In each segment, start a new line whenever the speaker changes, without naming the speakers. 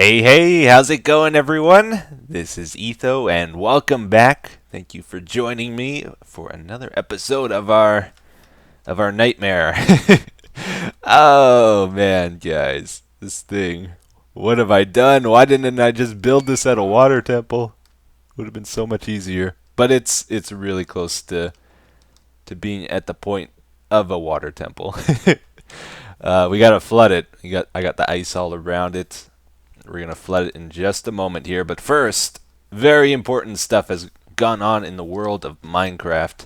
Hey, how's it going, everyone? This is Etho, and welcome back. Thank you for joining me for another episode of our nightmare. Oh man, guys, this thing. What have I done? Why didn't I just build this at a water temple? Would have been so much easier. But it's really close to being at the point of a water temple. We gotta flood it. I got the ice all around it. We're going to flood it in just a moment here. But first, very important stuff has gone on in the world of Minecraft.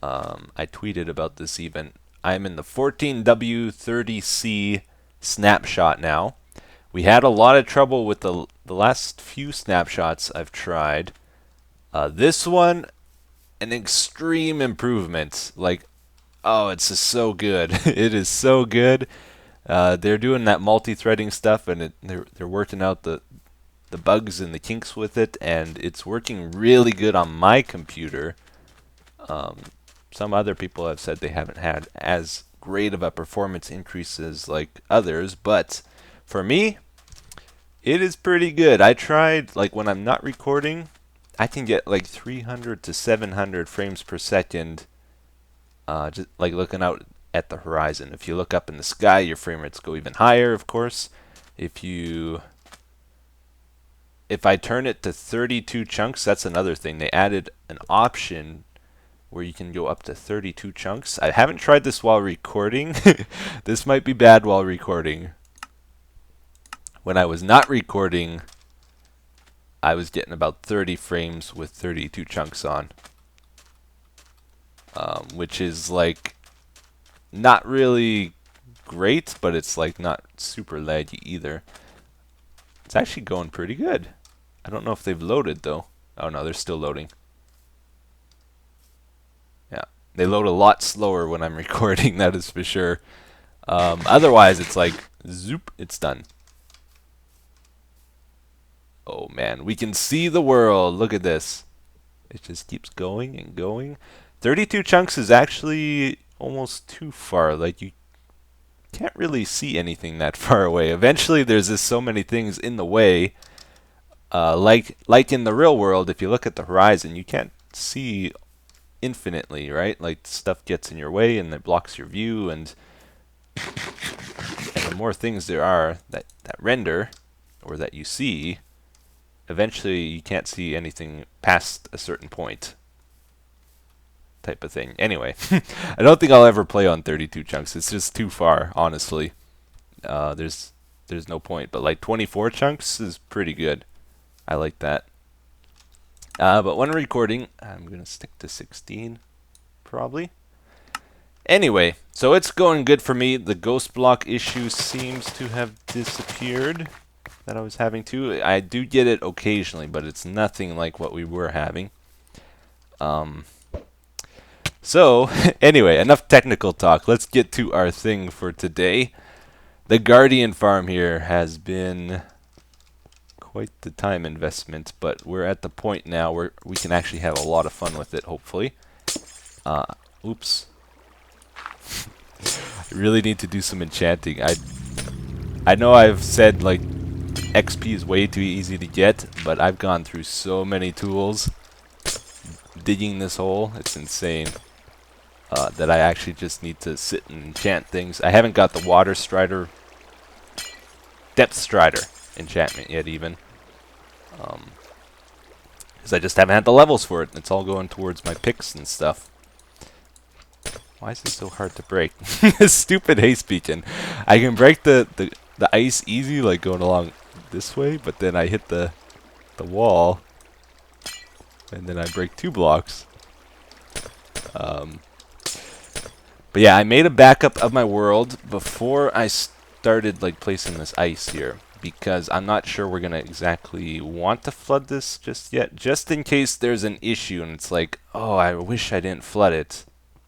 I tweeted about this even. I'm in the 14W30C snapshot now. We had a lot of trouble with the last few snapshots I've tried. This one, an extreme improvement. Like, oh, it's just so good. It is so good. They're doing that multi-threading stuff, and they're working out the bugs and the kinks with it, and it's working really good on my computer. Some other people have said they haven't had as great of a performance increases like others, but for me, it is pretty good. I tried, like when I'm not recording, I can get like 300 to 700 frames per second, just like looking out at the horizon. If you look up in the sky, your frame rates go even higher, of course. If I turn it to 32 chunks, that's another thing. They added an option where you can go up to 32 chunks. I haven't tried this while recording. This might be bad while recording. When I was not recording, I was getting about 30 frames with 32 chunks on. Which is like not really great, but it's like not super laggy either. It's actually going pretty good. I don't know if they've loaded though. Oh no, they're still loading. Yeah, they load a lot slower when I'm recording, that is for sure. Otherwise, it's like zoop, it's done. Oh man, we can see the world. Look at this. It just keeps going and going. 32 chunks is actually almost too far. Like you can't really see anything that far away. Eventually, there's just so many things in the way. Like in the real world, if you look at the horizon, you can't see infinitely, right? Like stuff gets in your way and it blocks your view, and the more things there are that render or that you see, eventually you can't see anything past a certain point. Type of thing. Anyway, I don't think I'll ever play on 32 chunks. It's just too far, honestly. There's no point. But like 24 chunks is pretty good. I like that. But when recording, I'm gonna stick to 16, probably. Anyway, so it's going good for me. The ghost block issue seems to have disappeared that I was having to. I do get it occasionally, but it's nothing like what we were having. So, anyway, enough technical talk. Let's get to our thing for today. The Guardian farm here has been quite the time investment, but we're at the point now where we can actually have a lot of fun with it, hopefully. Oops. I really need to do some enchanting. I know I've said, like, XP is way too easy to get, but I've gone through so many tools digging this hole. It's insane. That I actually just need to sit and enchant things. I haven't got the Water Strider, Depth Strider enchantment yet even. Because I just haven't had the levels for it. It's all going towards my picks and stuff. Why is this so hard to break? Stupid haste beacon. I can break the ice easy, like going along this way, but then I hit the wall, and then I break 2 blocks. But yeah, I made a backup of my world before I started like placing this ice here, because I'm not sure we're gonna exactly want to flood this just yet, just in case there's an issue and it's like, oh, I wish I didn't flood it.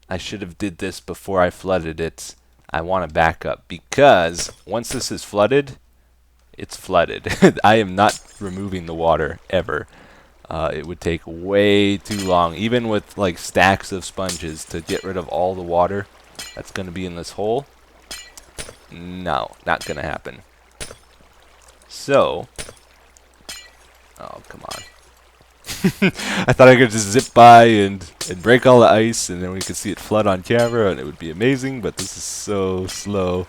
I should have did this before I flooded it. I want a backup, because once this is flooded, it's flooded. I am not removing the water ever. It would take way too long, even with like stacks of sponges, to get rid of all the water that's going to be in this hole. No, not going to happen. So, oh, come on. I thought I could just zip by and break all the ice, and then we could see it flood on camera, and it would be amazing, but this is so slow.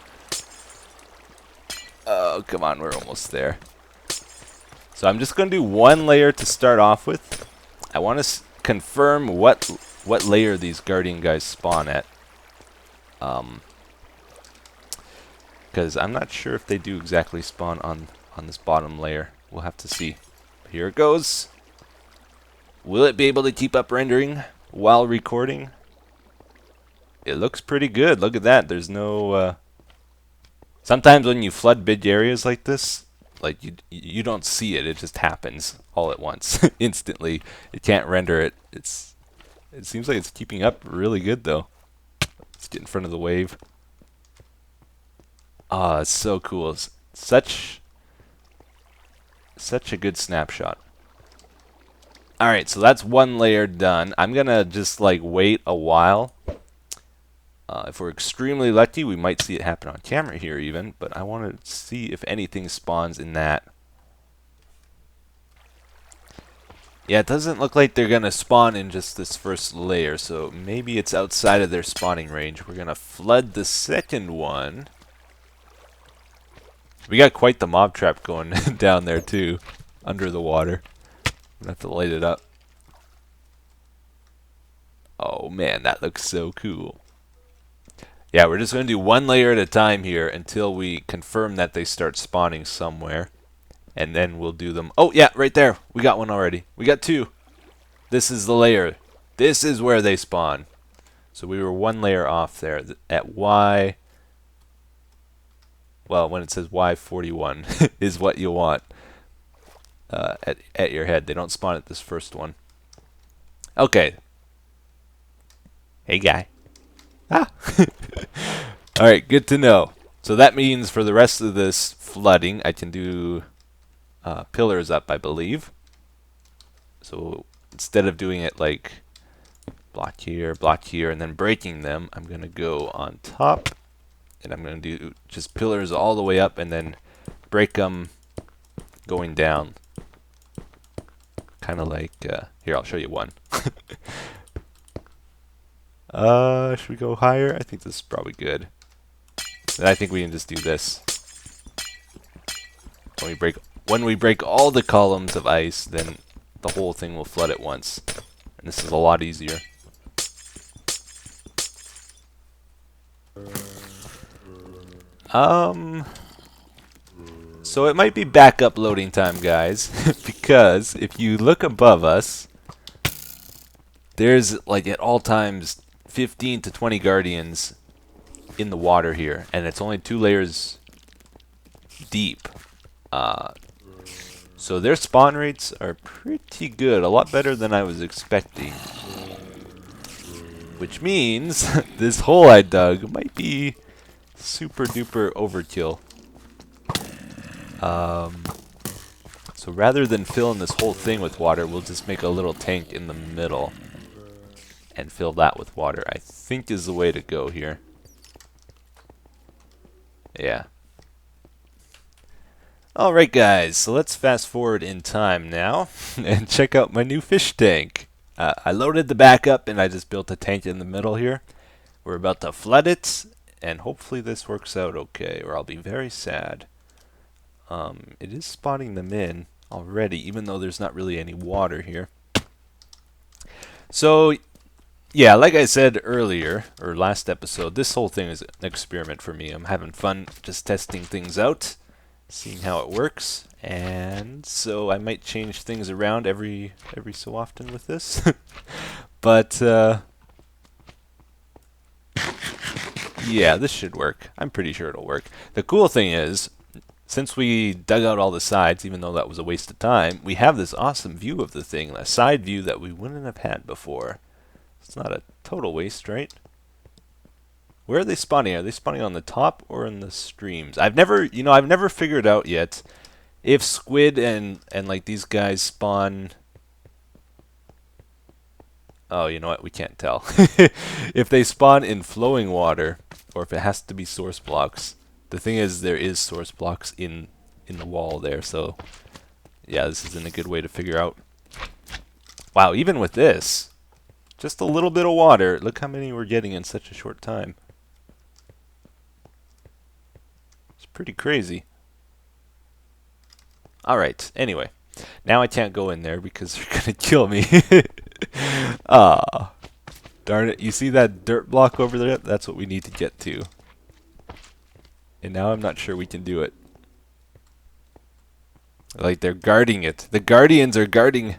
Oh, come on, we're almost there. So I'm just going to do one layer to start off with. I want to confirm what layer these guardian guys spawn at. Because I'm not sure if they do exactly spawn on this bottom layer. We'll have to see. Here it goes. Will it be able to keep up rendering while recording? It looks pretty good. Look at that. There's no... Sometimes when you flood big areas like this, like you don't see it. It just happens all at once, instantly. It can't render it. It seems like it's keeping up really good though. Let's get in front of the wave. Ah, it's so cool. It's such a good snapshot. Alright, so that's one layer done. I'm gonna just like wait a while. If we're extremely lucky, we might see it happen on camera here even, but I want to see if anything spawns in that. Yeah, it doesn't look like they're gonna spawn in just this first layer, so maybe it's outside of their spawning range. We're gonna flood the second one. We got quite the mob trap going down there too, under the water. I'm gonna have to light it up. Oh man, that looks so cool. Yeah, we're just going to do one layer at a time here until we confirm that they start spawning somewhere. And then we'll do them. Oh, yeah, right there. We got one already. We got two. This is the layer. This is where they spawn. So we were one layer off there at Y. Well, when it says Y41 is what you want at your head. They don't spawn at this first one. Okay. Hey, guy. Ah. Alright, good to know. So that means for the rest of this flooding, I can do pillars up, I believe. So instead of doing it like block here, and then breaking them, I'm going to go on top, and I'm going to do just pillars all the way up, and then break them going down. Kind of like, here, I'll show you one. Should we go higher? I think this is probably good. And I think we can just do this. When we break all the columns of ice, then the whole thing will flood at once. And this is a lot easier. So it might be backup loading time, guys, because if you look above us, there's like at all times 15 to 20 guardians in the water here, and it's only 2 layers deep. So their spawn rates are pretty good, a lot better than I was expecting. Which means this hole I dug might be super duper overkill. So rather than filling this whole thing with water, we'll just make a little tank in the middle and fill that with water, I think is the way to go here. Yeah. Alright guys, so let's fast forward in time now and check out my new fish tank. I loaded the back up and I just built a tank in the middle here. We're about to flood it, and hopefully this works out okay, or I'll be very sad. It is spawning them in already, even though there's not really any water here. So, yeah, like I said earlier, or last episode, this whole thing is an experiment for me. I'm having fun just testing things out, seeing how it works, and so I might change things around every so often with this. But, yeah, this should work. I'm pretty sure it'll work. The cool thing is, since we dug out all the sides, even though that was a waste of time, we have this awesome view of the thing, a side view that we wouldn't have had before. It's not a total waste, right? Where are they spawning? Are they spawning on the top or in the streams? I've never figured out yet if squid and like these guys spawn. Oh, you know what? We can't tell. If they spawn in flowing water or if it has to be source blocks. The thing is, there is source blocks in in the wall there. So yeah, this isn't a good way to figure out. Wow, even with this, just a little bit of water. Look how many we're getting in such a short time. It's pretty crazy. Alright, anyway. Now I can't go in there because they're gonna kill me. Ah, darn it. You see that dirt block over there? That's what we need to get to. And now I'm not sure we can do it. Like, they're guarding it. The Guardians are guarding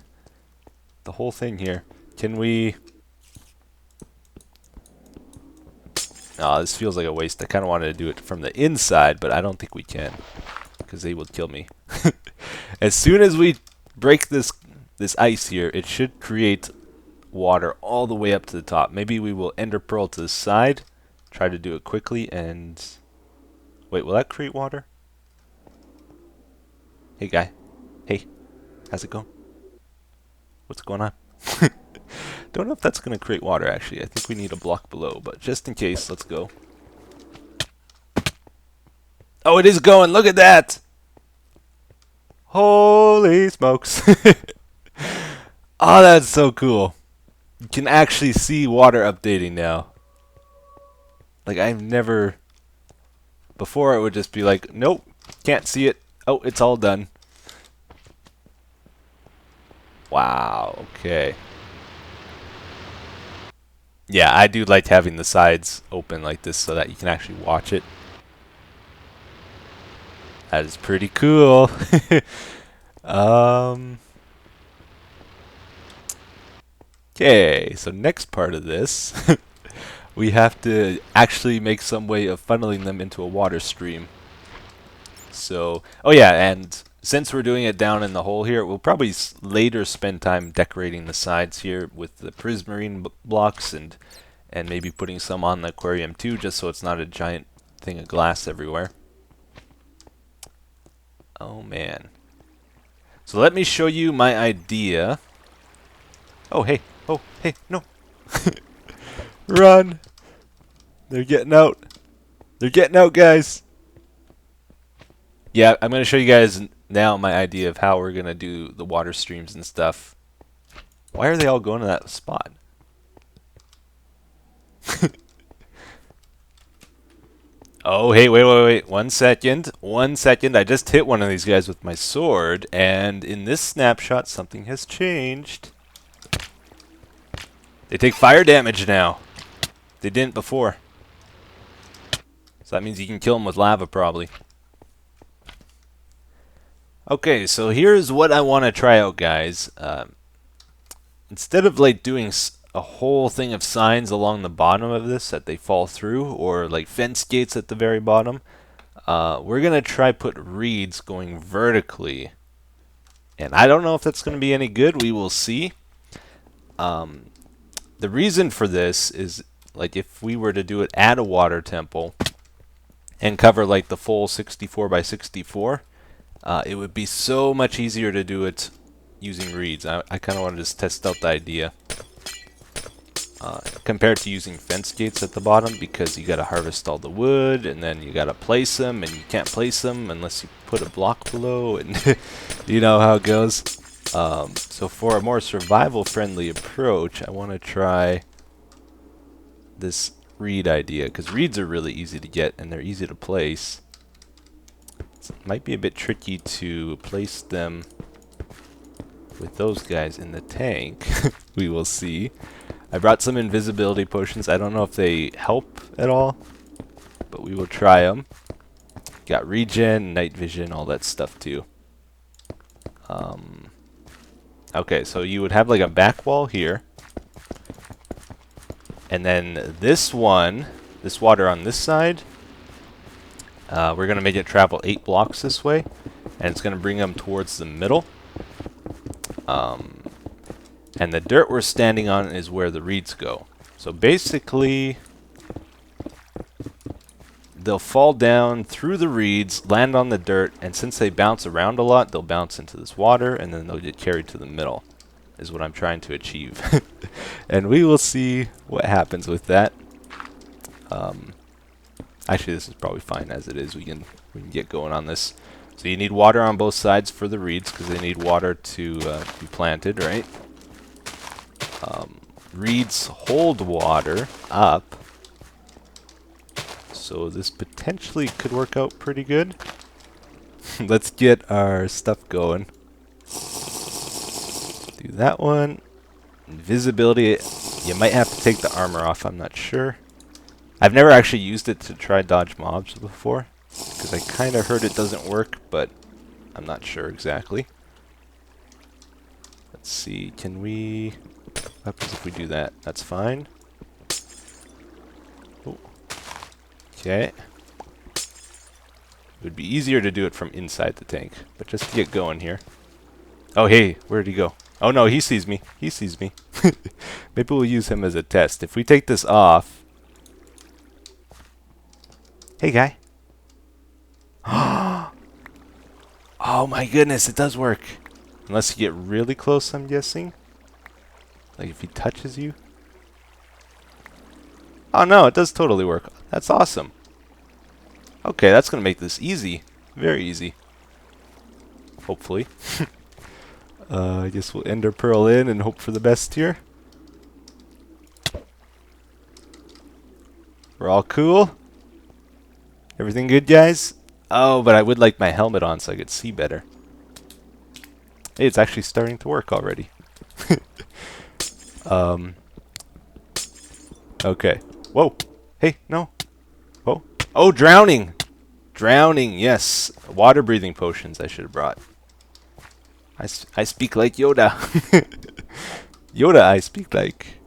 the whole thing here. Can we... Oh, this feels like a waste. I kind of wanted to do it from the inside, but I don't think we can. Because they will kill me. As soon as we break this ice here, it should create water all the way up to the top. Maybe we will ender pearl to the side. Try to do it quickly and... Wait, will that create water? Hey, guy. Hey. How's it going? What's going on? Don't know if that's going to create water, actually. I think we need a block below, but just in case, let's go. Oh, it is going! Look at that! Holy smokes. Oh, that's so cool. You can actually see water updating now. Like, I've never... Before, it would just be like, nope, can't see it. Oh, it's all done. Wow, okay. Yeah, I do like having the sides open like this so that you can actually watch it. That is pretty cool. Okay, so next part of this, we have to actually make some way of funneling them into a water stream. So, oh yeah, and since we're doing it down in the hole here, we'll probably later spend time decorating the sides here with the prismarine blocks and maybe putting some on the aquarium too, just so it's not a giant thing of glass everywhere. Oh man. So let me show you my idea. Oh hey, no. Run! They're getting out. They're getting out, guys. Yeah, I'm going to show you guys now my idea of how we're going to do the water streams and stuff. Why are they all going to that spot? Oh, hey, wait. 1 second. 1 second. I just hit one of these guys with my sword, and in this snapshot, something has changed. They take fire damage now. They didn't before. So that means you can kill them with lava, probably. Okay, so here's what I want to try out, guys. Instead of like doing a whole thing of signs along the bottom of this that they fall through, or like fence gates at the very bottom, we're gonna try put reeds going vertically. And I don't know if that's gonna be any good. We will see. The reason for this is, like, if we were to do it at a water temple and cover like the full 64 by 64, it would be so much easier to do it using reeds. I kind of want to just test out the idea compared to using fence gates at the bottom, because you got to harvest all the wood and then you got to place them, and you can't place them unless you put a block below, and you know how it goes. So for a more survival-friendly approach, I want to try this reed idea, because reeds are really easy to get and they're easy to place. It might be a bit tricky to place them with those guys in the tank. We will see. I brought some invisibility potions. I don't know if they help at all, but we will try them. Got regen, night vision, all that stuff too. Okay, so you would have like a back wall here, and then this water on this side, we're going to make it travel 8 blocks this way, and it's going to bring them towards the middle. And the dirt we're standing on is where the reeds go. So basically, they'll fall down through the reeds, land on the dirt, and since they bounce around a lot, they'll bounce into this water, and then they'll get carried to the middle, is what I'm trying to achieve. And we will see what happens with that. Actually, this is probably fine as it is. We can get going on this. So you need water on both sides for the reeds because they need water to be planted, right? Reeds hold water up. So this potentially could work out pretty good. Let's get our stuff going. Do that one. Invisibility. You might have to take the armor off, I'm not sure. I've never actually used it to try dodge mobs before, because I kind of heard it doesn't work, but I'm not sure exactly. Let's see, can we... What happens if we do that? That's fine. Oh. Okay. It would be easier to do it from inside the tank, but just to get going here. Oh, hey, where'd he go? Oh no, he sees me. He sees me. Maybe we'll use him as a test. If we take this off... Hey, guy. Oh my goodness, it does work. Unless you get really close, I'm guessing. Like if he touches you. Oh no, it does totally work. That's awesome. Okay, that's going to make this easy. Very easy. Hopefully. I guess we'll Ender Pearl in and hope for the best here. We're all cool? Everything good, guys? Oh, but I would like my helmet on so I could see better. Hey, it's actually starting to work already. Okay. Whoa. Hey, no. Whoa. Oh, drowning! Drowning, yes. Water breathing potions I should have brought. I speak like Yoda. Yoda, I speak like.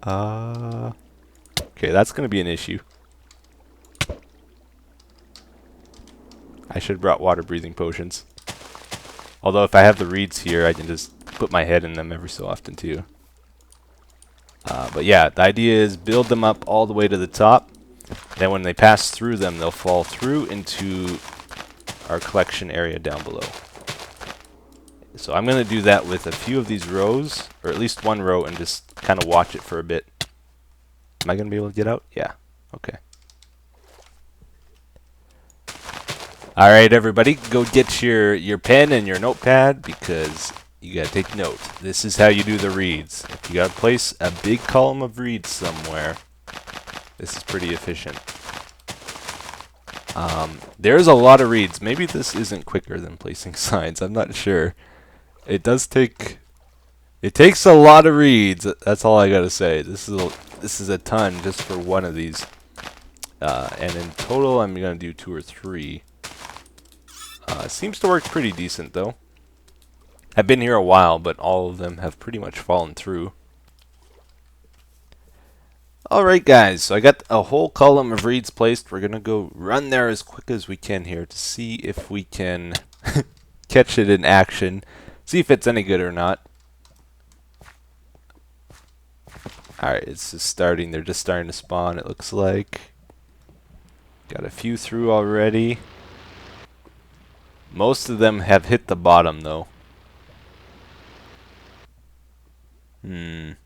Okay, that's going to be an issue. I should have brought water breathing potions. Although if I have the reeds here, I can just put my head in them every so often too. But yeah, the idea is build them up all the way to the top. Then when they pass through them, they'll fall through into our collection area down below. So I'm going to do that with a few of these rows, or at least one row, and just kind of watch it for a bit. Am I going to be able to get out? Yeah. Okay. Alright everybody, go get your pen and your notepad because you gotta take note. This is how you do the reads. If you gotta place a big column of reads somewhere, this is pretty efficient. There's a lot of reads. Maybe this isn't quicker than placing signs, I'm not sure. It takes a lot of reads, that's all I gotta say. This is a ton just for one of these. And in total I'm gonna do 2 or 3. It seems to work pretty decent though. I've been here a while, but all of them have pretty much fallen through. Alright guys, so I got a whole column of reeds placed. We're gonna go run there as quick as we can here to see if we can catch it in action. See if it's any good or not. Alright, it's just starting. They're just starting to spawn, it looks like. Got a few through already. Most of them have hit the bottom, though. It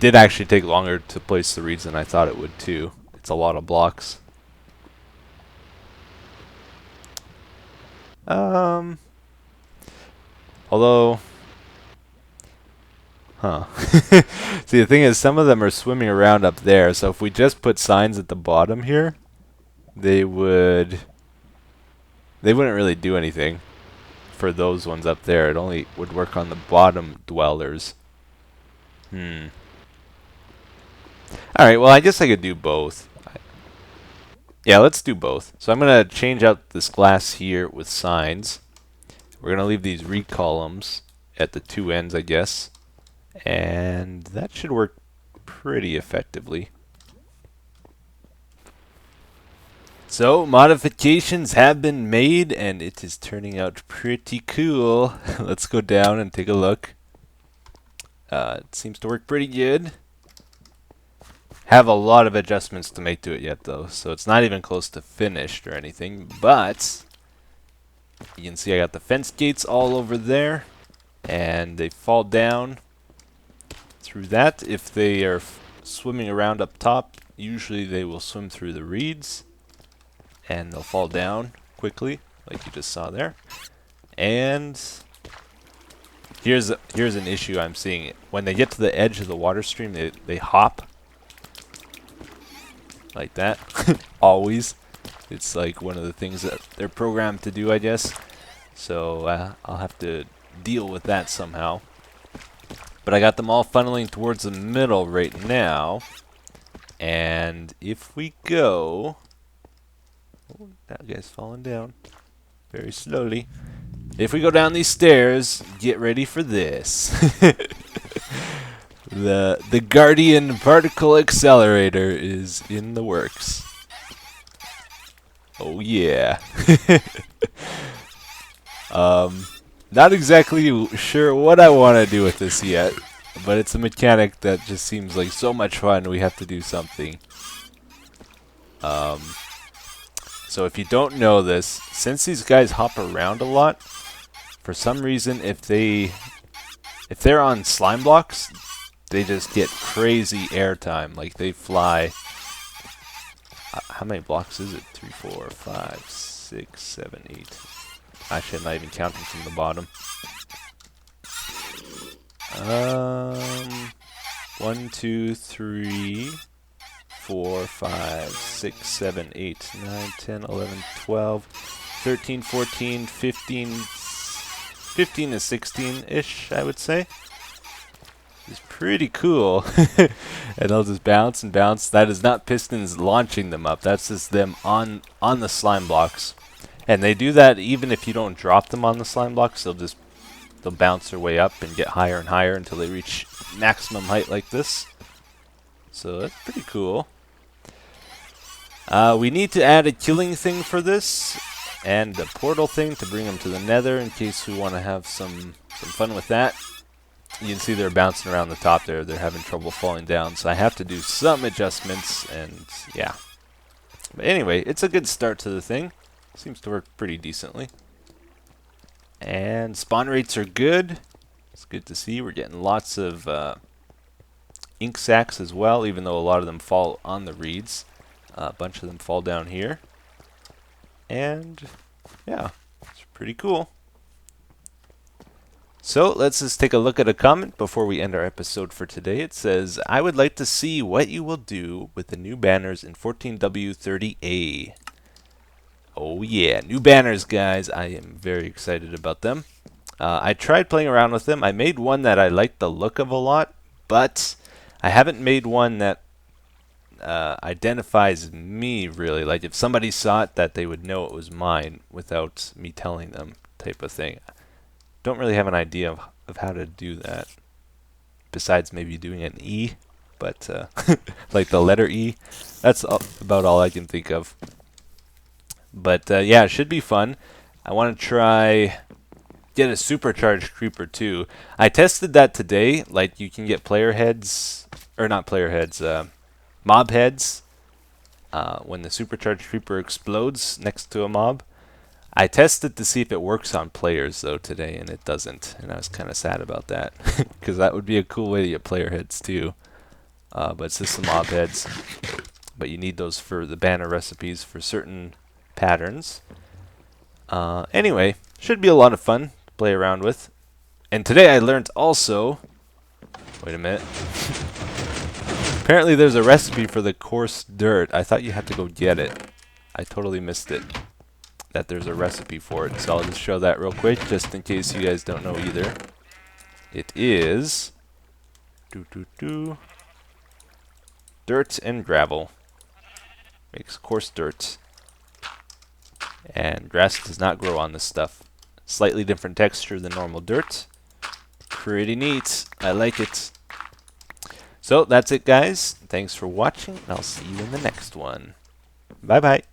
did actually take longer to place the reeds than I thought it would, too. It's a lot of blocks. Although... Huh. See, the thing is, some of them are swimming around up there, so if we just put signs at the bottom here, they wouldn't really do anything for those ones up there. It only would work on the bottom dwellers. Alright, well I guess I could do both. Yeah, let's do both. So I'm going to change out this glass here with signs. We're going to leave these reed columns at the 2 ends, I guess. And that should work pretty effectively. So, modifications have been made, and it is turning out pretty cool. Let's go down and take a look. It seems to work pretty good. Have a lot of adjustments to make to it yet, though, so it's not even close to finished or anything, but you can see I got the fence gates all over there, and they fall down through that. If they are swimming around up top, usually they will swim through the reeds. and they'll fall down quickly, like you just saw there. And here's an issue I'm seeing. When they get to the edge of the water stream, they hop like that. Always. It's like one of the things that they're programmed to do, I guess. So I'll have to deal with that somehow. But I got them all funneling towards the middle right now. And if we go... Oh, that guy's falling down very slowly. If we go down these stairs, get ready for this. The Guardian Particle Accelerator is in the works. Oh yeah. Not exactly sure what I want to do with this yet, but it's a mechanic that just seems like so much fun. We have to do something. So if you don't know this, since these guys hop around a lot, for some reason, if they're on slime blocks, they just get crazy airtime. Like they fly. How many blocks is it? 3, 4, 5, 6, 7, 8. Actually, I'm not even counting from the bottom. 1, 2, 3, 4, 5, 6, 7, 8, 9, 10, 11, 12, 13, 14, 15, 15 to 16-ish, I would say. It's pretty cool. And they'll just bounce and bounce. That is not pistons launching them up. That's just them on the slime blocks. And they do that even if you don't drop them on the slime blocks. They'll bounce their way up and get higher and higher until they reach maximum height like this. So that's pretty cool. We need to add a killing thing for this, and a portal thing to bring them to the nether in case we want to have some fun with that. You can see they're bouncing around the top there. They're having trouble falling down, so I have to do some adjustments, and yeah. But anyway, it's a good start to the thing. Seems to work pretty decently. And spawn rates are good. It's good to see. We're getting lots of ink sacs as well, even though a lot of them fall on the reeds. A bunch of them fall down here. And yeah, it's pretty cool. So let's just take a look at a comment before we end our episode for today. It says, I would like to see what you will do with the new banners in 14W30A. Oh yeah, new banners, guys. I am very excited about them. I tried playing around with them. I made one that I liked the look of a lot, but I haven't made one that identifies me really. Like if somebody saw it, that they would know it was mine without me telling them, type of thing. Don't really have an idea of how to do that, besides maybe doing an E, but like the letter E. That's about all I can think of. But yeah, it should be fun. I want to try get a supercharged creeper too. I tested that today. Like you can get player heads, or not player heads, mob heads when the supercharged creeper explodes next to a mob. I tested to see if it works on players though today, and it doesn't, and I was kind of sad about that because that would be a cool way to get player heads too. But it's just some mob heads, but you need those for the banner recipes for certain patterns. Anyway, should be a lot of fun to play around with. And today I learned also, wait a minute, apparently there's a recipe for the coarse dirt. I thought you had to go get it. I totally missed it, that there's a recipe for it. So I'll just show that real quick, just in case you guys don't know either. It is dirt and gravel. Makes coarse dirt. And grass does not grow on this stuff. Slightly different texture than normal dirt. Pretty neat. I like it. So that's it, guys. Thanks for watching, and I'll see you in the next one. Bye-bye.